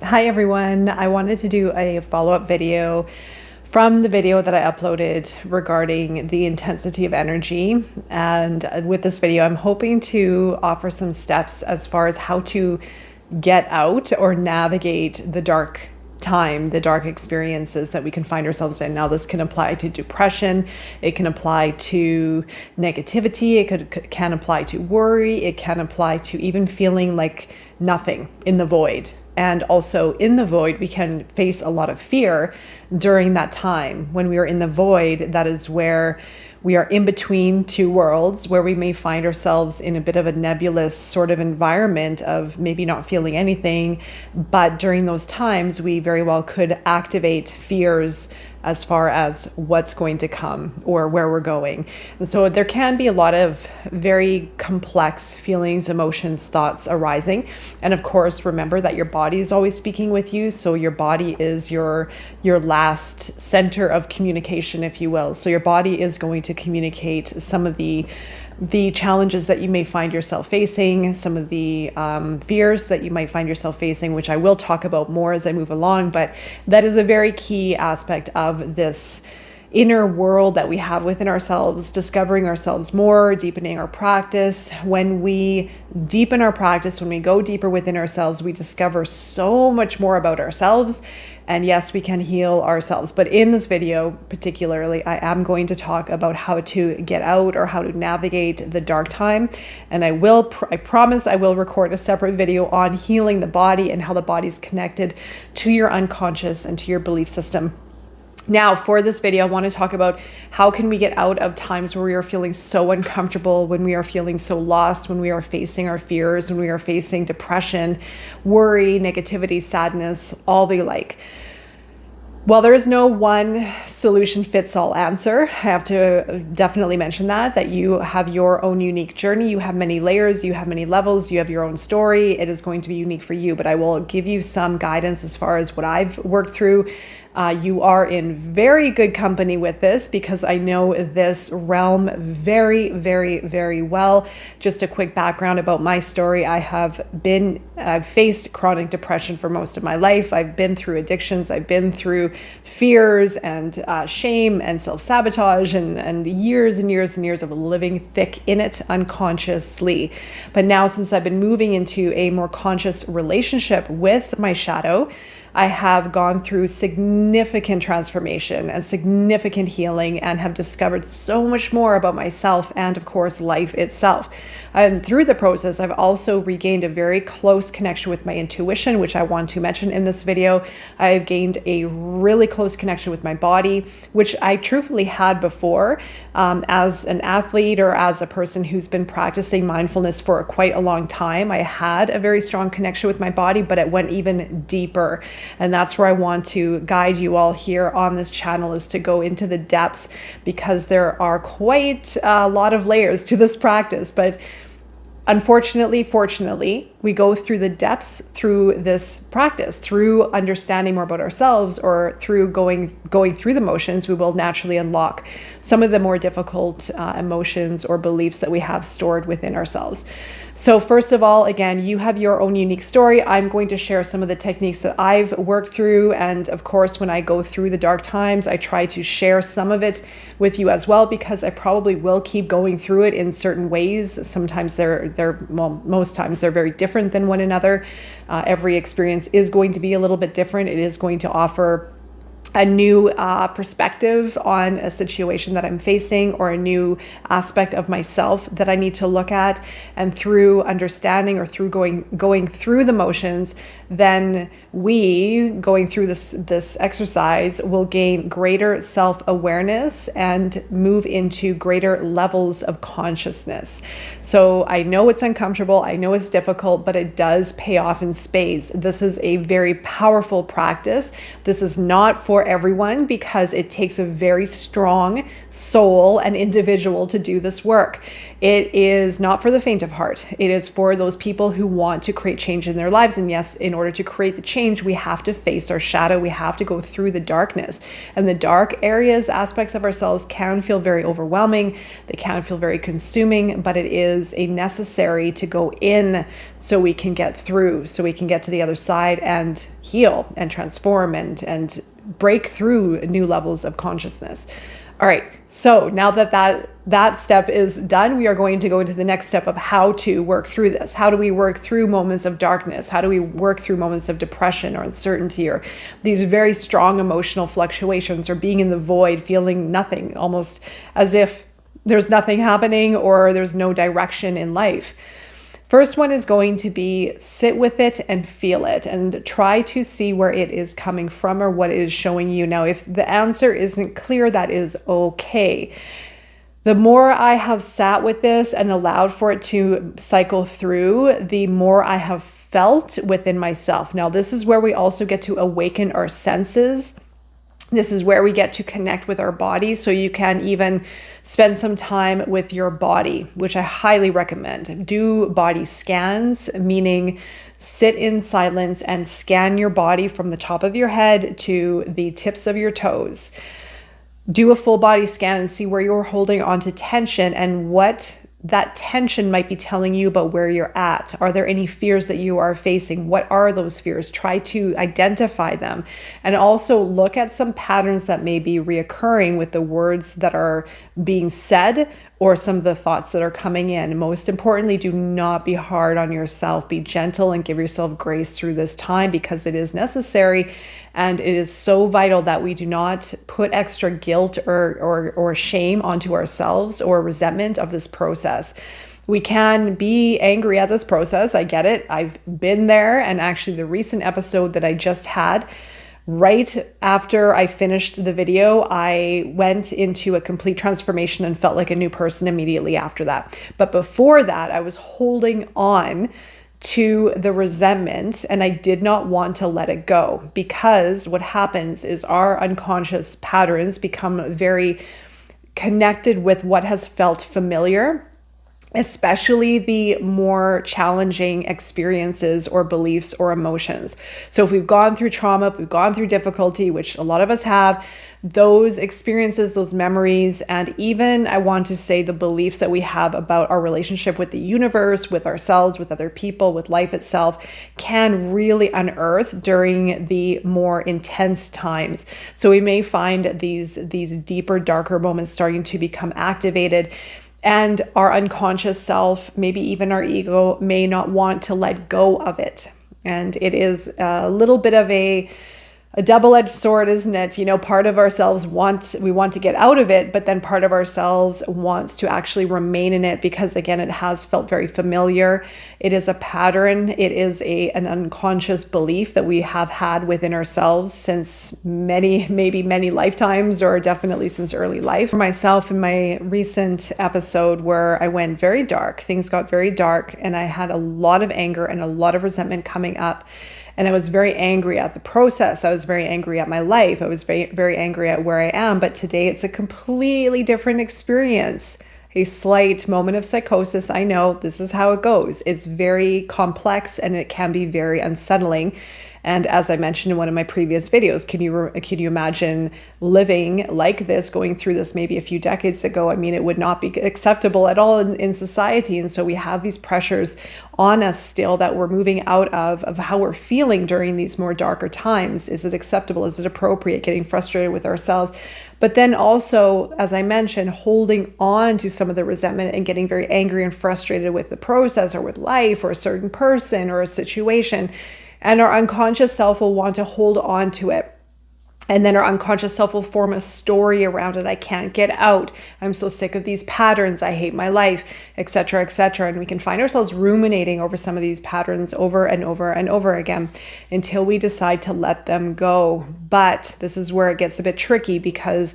Hi everyone, I wanted to do a follow-up video from the video that I uploaded regarding the intensity of energy. And with this video, I'm hoping to offer some steps as far as how to get out or navigate the dark time, the dark experiences that we can find ourselves in. Now, this can apply to depression, it can apply to negativity, it can apply to worry, it can apply to even feeling like nothing in the void. And also in the void, we can face a lot of fear during that time. When we are in the void, that is where we are in between two worlds, where we may find ourselves in a bit of a nebulous sort of environment of maybe not feeling anything. But during those times, we very well could activate fears as far as what's going to come or where we're going. And so there can be a lot of very complex feelings, emotions, thoughts arising. And of course, remember that your body is always speaking with you. So your body is your last center of communication, if you will. So your body is going to communicate some of the challenges that you may find yourself facing, some of the fears that you might find yourself facing, which I will talk about more as I move along. But that is a very key aspect of this inner world that we have within ourselves, discovering ourselves more, deepening our practice. When we deepen our practice, when we go deeper within ourselves, we discover so much more about ourselves. And yes, we can heal ourselves. But in this video, particularly, I am going to talk about how to get out or how to navigate the dark time. And I promise I will record a separate video on healing the body and how the body is connected to your unconscious and to your belief system. Now, for this video, I want to talk about how can we get out of times where we are feeling so uncomfortable, when we are feeling so lost, when we are facing our fears, when we are facing depression, worry, negativity, sadness, all the like. Well, there is no one solution fits all answer. I have to definitely mention that you have your own unique journey. You have many layers, you have many levels, you have your own story. It is going to be unique for you, but I will give you some guidance as far as what I've worked through. You are in very good company with this because I know this realm very, very, very well. Just a quick background about my story. I've faced chronic depression for most of my life. I've been through addictions. I've been through fears and shame and self-sabotage and years and years and years of living thick in it unconsciously. But now, since I've been moving into a more conscious relationship with my shadow, I have gone through significant transformation and significant healing and have discovered so much more about myself and, of course, life itself. And through the process, I've also regained a very close connection with my intuition, which I want to mention in this video. I've gained a really close connection with my body, which I truthfully had before as an athlete or as a person who's been practicing mindfulness for quite a long time. I had a very strong connection with my body, but it went even deeper. And that's where I want to guide you all here on this channel, is to go into the depths, because there are quite a lot of layers to this practice. But unfortunately, fortunately, we go through the depths through this practice, through understanding more about ourselves, or through going through the motions. We will naturally unlock some of the more difficult emotions or beliefs that we have stored within ourselves. So first of all, again, you have your own unique story. I'm going to share some of the techniques that I've worked through. And of course, when I go through the dark times, I try to share some of it with you as well, because I probably will keep going through it in certain ways. Sometimes most times they're very different than one another. Every experience is going to be a little bit different. It is going to offer a new perspective on a situation that I'm facing, or a new aspect of myself that I need to look at. And through understanding, or through going through the motions, then we, going through this exercise, will gain greater self-awareness and move into greater levels of consciousness. So I know it's uncomfortable, I know it's difficult, but it does pay off in spades. This is a very powerful practice. This is not for everyone because it takes a very strong soul and individual to do this work. It is not for the faint of heart. It is for those people who want to create change in their lives. And yes, in order to create the change, we have to face our shadow. We have to go through the darkness. And the dark areas, aspects of ourselves can feel very overwhelming. They can feel very consuming, but it is a necessary to go in so we can get through, so we can get to the other side and heal and transform and break through new levels of consciousness. All right, so now that step is done, we are going to go into the next step of how to work through this. How do we work through moments of darkness? How do we work through moments of depression or uncertainty or these very strong emotional fluctuations or being in the void, feeling nothing, almost as if there's nothing happening or there's no direction in life? First one is going to be sit with it and feel it and try to see where it is coming from or what it is showing you. Now, if the answer isn't clear, that is okay. The more I have sat with this and allowed for it to cycle through, the more I have felt within myself. Now, this is where we also get to awaken our senses. This is where we get to connect with our body. So you can even spend some time with your body, which I highly recommend. Do body scans, meaning sit in silence and scan your body from the top of your head to the tips of your toes. Do a full body scan and see where you're holding on to tension and what that tension might be telling you about where you're at. Are there any fears that you are facing? What are those fears? Try to identify them and also look at some patterns that may be reoccurring with the words that are being said or some of the thoughts that are coming in. Most importantly, do not be hard on yourself. Be gentle and give yourself grace through this time because it is necessary. And it is so vital that we do not put extra guilt or shame onto ourselves or resentment of this process. We can be angry at this process. I get it. I've been there. And actually the recent episode that I just had, right after I finished the video, I went into a complete transformation and felt like a new person immediately after that. But before that, I was holding on to the resentment and I did not want to let it go because what happens is our unconscious patterns become very connected with what has felt familiar, especially the more challenging experiences or beliefs or emotions. So if we've gone through trauma, if we've gone through difficulty, which a lot of us have, those experiences, those memories, and even I want to say the beliefs that we have about our relationship with the universe, with ourselves, with other people, with life itself, can really unearth during the more intense times. So we may find these deeper, darker moments starting to become activated. And our unconscious self, maybe even our ego, may not want to let go of it. And it is a little bit of a double-edged sword, isn't it? You know, part of ourselves want to get out of it, but then part of ourselves wants to actually remain in it because, again, it has felt very familiar. It is a pattern. It is an unconscious belief that we have had within ourselves since maybe many lifetimes, or definitely since early life. For myself, in my recent episode where I went very dark, things got very dark, and I had a lot of anger and a lot of resentment coming up. And I was very angry at the process. I was very angry at my life. I was very, very angry at where I am. But today it's a completely different experience. A slight moment of psychosis. I know this is how it goes. It's very complex and it can be very unsettling. And as I mentioned in one of my previous videos, can you imagine living like this, going through this maybe a few decades ago? I mean, it would not be acceptable at all in society. And so we have these pressures on us still that we're moving out of how we're feeling during these more darker times. Is it acceptable? Is it appropriate? Getting frustrated with ourselves. But then also, as I mentioned, holding on to some of the resentment and getting very angry and frustrated with the process or with life or a certain person or a situation. And our unconscious self will want to hold on to it. And then our unconscious self will form a story around it. I can't get out. I'm so sick of these patterns. I hate my life, etc., etc. And we can find ourselves ruminating over some of these patterns over and over and over again until we decide to let them go. But this is where it gets a bit tricky because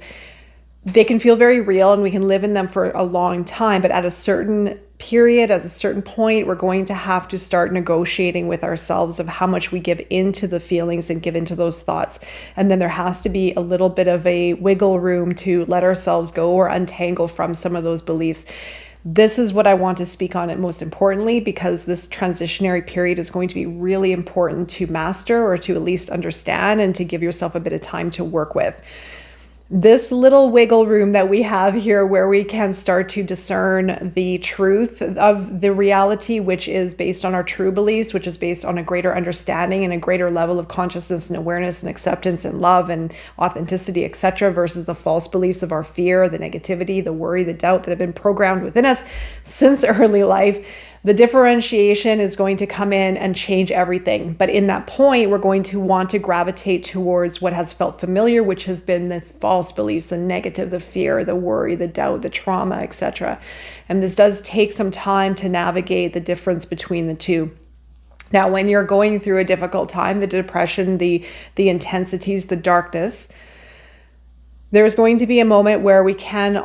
they can feel very real and we can live in them for a long time. But at a certain period, at a certain point, we're going to have to start negotiating with ourselves of how much we give into the feelings and give into those thoughts. And then there has to be a little bit of a wiggle room to let ourselves go or untangle from some of those beliefs. This is what I want to speak on it most importantly, because this transitionary period is going to be really important to master, or to at least understand, and to give yourself a bit of time to work with. This little wiggle room that we have here, where we can start to discern the truth of the reality, which is based on our true beliefs, which is based on a greater understanding and a greater level of consciousness and awareness and acceptance and love and authenticity, etc., versus the false beliefs of our fear, the negativity, the worry, the doubt that have been programmed within us since early life. The differentiation is going to come in and change everything. But in that point, we're going to want to gravitate towards what has felt familiar, which has been the false beliefs, the negative, the fear, the worry, the doubt, the trauma, etc. And this does take some time to navigate the difference between the two. Now, when you're going through a difficult time, the depression, the intensities, the darkness, there's going to be a moment where we can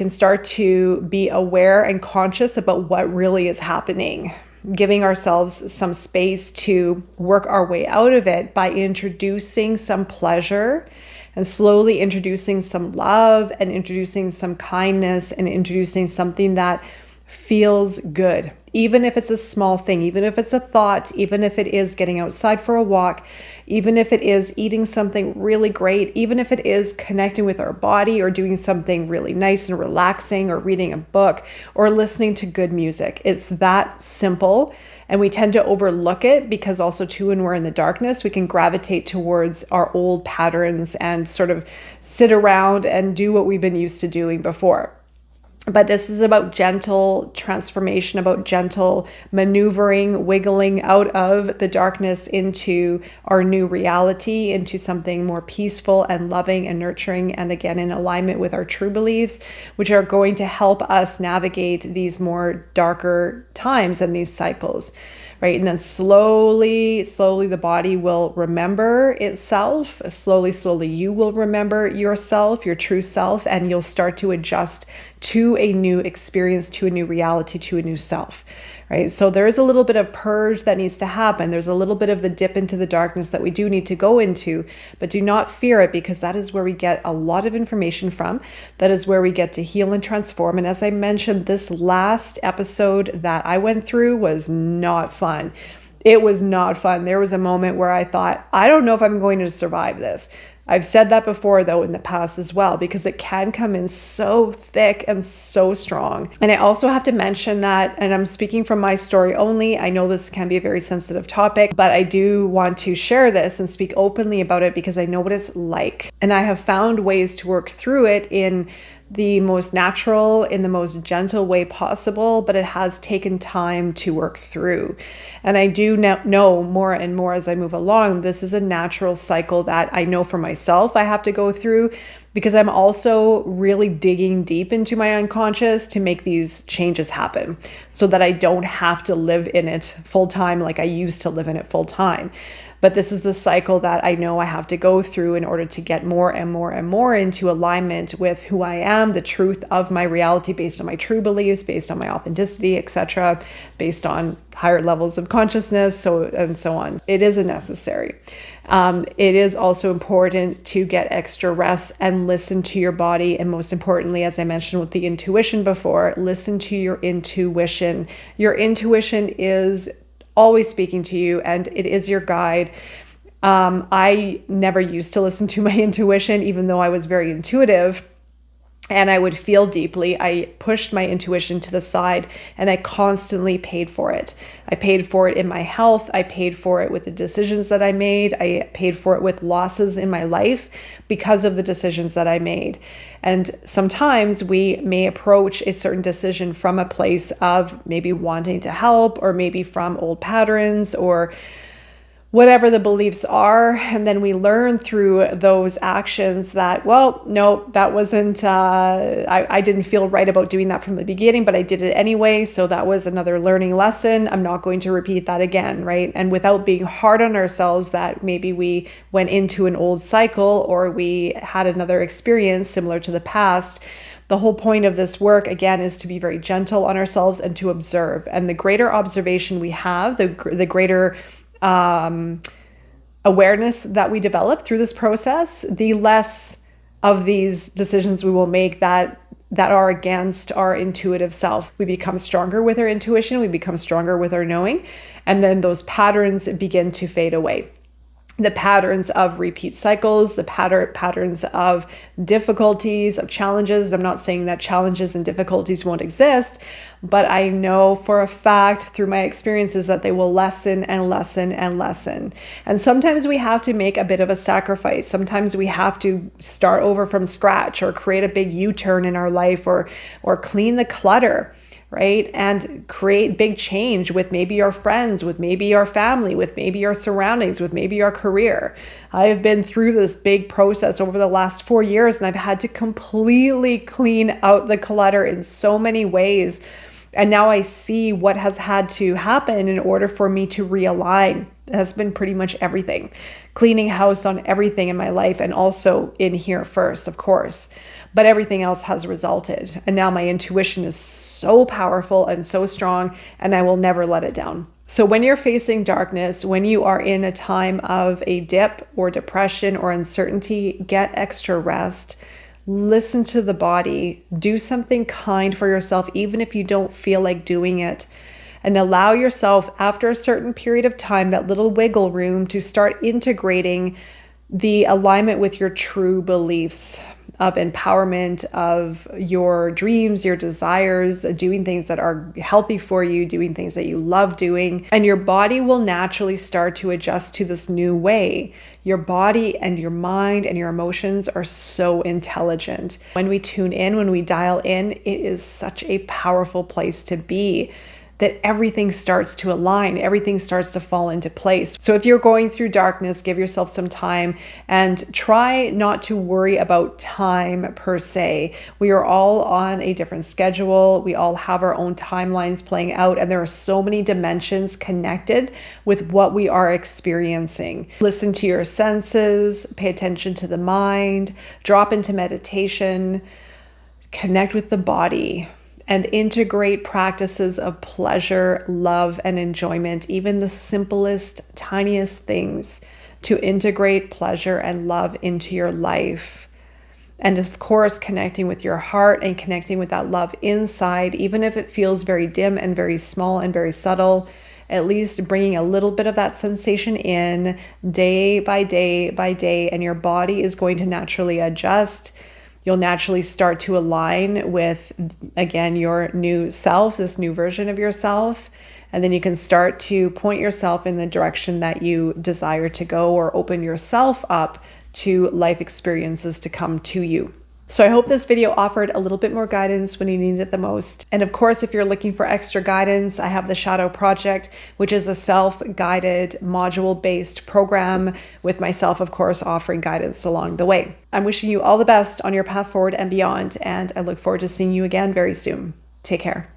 start to be aware and conscious about what really is happening, giving ourselves some space to work our way out of it by introducing some pleasure and slowly introducing some love and introducing some kindness and introducing something that feels good. Even if it's a small thing, even if it's a thought, even if it is getting outside for a walk, even if it is eating something really great, even if it is connecting with our body or doing something really nice and relaxing, or reading a book or listening to good music. It's that simple. And we tend to overlook it because also too, when we're in the darkness, we can gravitate towards our old patterns and sort of sit around and do what we've been used to doing before. But this is about gentle transformation, about gentle maneuvering, wiggling out of the darkness into our new reality, into something more peaceful and loving and nurturing, and again, in alignment with our true beliefs, which are going to help us navigate these more darker times and these cycles. Right. And then slowly the body will remember itself. Slowly, you will remember yourself, your true self, and you'll start to adjust to a new experience, to a new reality, to a new self. Right. So there is a little bit of purge that needs to happen. There's a little bit of the dip into the darkness that we do need to go into, but do not fear it, because that is where we get a lot of information from. That is where we get to heal and transform. And as I mentioned, this last episode that I went through was not fun. It was not fun. There was a moment where I thought, I don't know if I'm going to survive this. I've said that before, though, in the past as well, because it can come in so thick and so strong. And I also have to mention that, and I'm speaking from my story only, I know this can be a very sensitive topic, but I do want to share this and speak openly about it because I know what it's like. And I have found ways to work through it in the most natural, in the most gentle way possible, but it has taken time to work through. And I do know more and more as I move along, this is a natural cycle that I know for myself I have to go through, because I'm also really digging deep into my unconscious to make these changes happen so that I don't have to live in it full time like I used to live in it full time. But this is the cycle that I know I have to go through in order to get more and more and more into alignment with who I am, the truth of my reality based on my true beliefs, based on my authenticity, etc., based on higher levels of consciousness, and so on. It is a necessary. It is also important to get extra rest and listen to your body. And most importantly, as I mentioned with the intuition before, listen to your intuition. Your intuition is always speaking to you, and it is your guide. I never used to listen to my intuition, even though I was very intuitive and I would feel deeply. I pushed my intuition to the side and I constantly paid for it. I paid for it in my health. I paid for it with the decisions that I made. I paid for it with losses in my life because of the decisions that I made. And sometimes we may approach a certain decision from a place of maybe wanting to help, or maybe from old patterns, or whatever the beliefs are. And then we learn through those actions that, well, no, that wasn't, I didn't feel right about doing that from the beginning, but I did it anyway. So that was another learning lesson. I'm not going to repeat that again, right? And without being hard on ourselves that maybe we went into an old cycle or we had another experience similar to the past, The whole point of this work, again, is to be very gentle on ourselves and to observe. And the greater observation we have, the greater awareness that we develop through this process, the less of these decisions we will make that are against our intuitive self. We become stronger with our intuition, we become stronger with our knowing, and then those patterns begin to fade away. The patterns of repeat cycles, the patterns of difficulties, of challenges. I'm not saying that challenges and difficulties won't exist, but I know for a fact through my experiences that they will lessen and lessen and lessen. And sometimes we have to make a bit of a sacrifice. Sometimes we have to start over from scratch or create a big U-turn in our life or clean the clutter, right? And create big change with maybe our friends, with maybe our family, with maybe our surroundings, with maybe our career. I have been through this big process over the last 4 years, and I've had to completely clean out the clutter in so many ways. And now I see what has had to happen in order for me to realign. It has been pretty much everything. Cleaning house on everything in my life, and also in here first, of course. But everything else has resulted. And now my intuition is so powerful and so strong, and I will never let it down. So when you're facing darkness, when you are in a time of a dip or depression or uncertainty, get extra rest. Listen to the body. Do something kind for yourself, even if you don't feel like doing it. And allow yourself, after a certain period of time, that little wiggle room to start integrating the alignment with your true beliefs of empowerment, of your dreams, your desires, doing things that are healthy for you, doing things that you love doing. And your body will naturally start to adjust to this new way. Your body and your mind and your emotions are so intelligent. When we tune in, when we dial in, it is such a powerful place to be, that everything starts to align, everything starts to fall into place. So if you're going through darkness, give yourself some time and try not to worry about time per se. We are all on a different schedule. We all have our own timelines playing out, and there are so many dimensions connected with what we are experiencing. Listen to your senses, pay attention to the mind, drop into meditation, connect with the body, and integrate practices of pleasure, love, and enjoyment, even the simplest, tiniest things, to integrate pleasure and love into your life. And of course, connecting with your heart and connecting with that love inside, even if it feels very dim and very small and very subtle, at least bringing a little bit of that sensation in day by day by day, and your body is going to naturally adjust. You'll naturally start to align with, again, your new self, this new version of yourself. And then you can start to point yourself in the direction that you desire to go, or open yourself up to life experiences to come to you. So I hope this video offered a little bit more guidance when you need it the most. And of course, if you're looking for extra guidance, I have the Shadow Project, which is a self-guided, module-based program with myself, of course, offering guidance along the way. I'm wishing you all the best on your path forward and beyond, and I look forward to seeing you again very soon. Take care.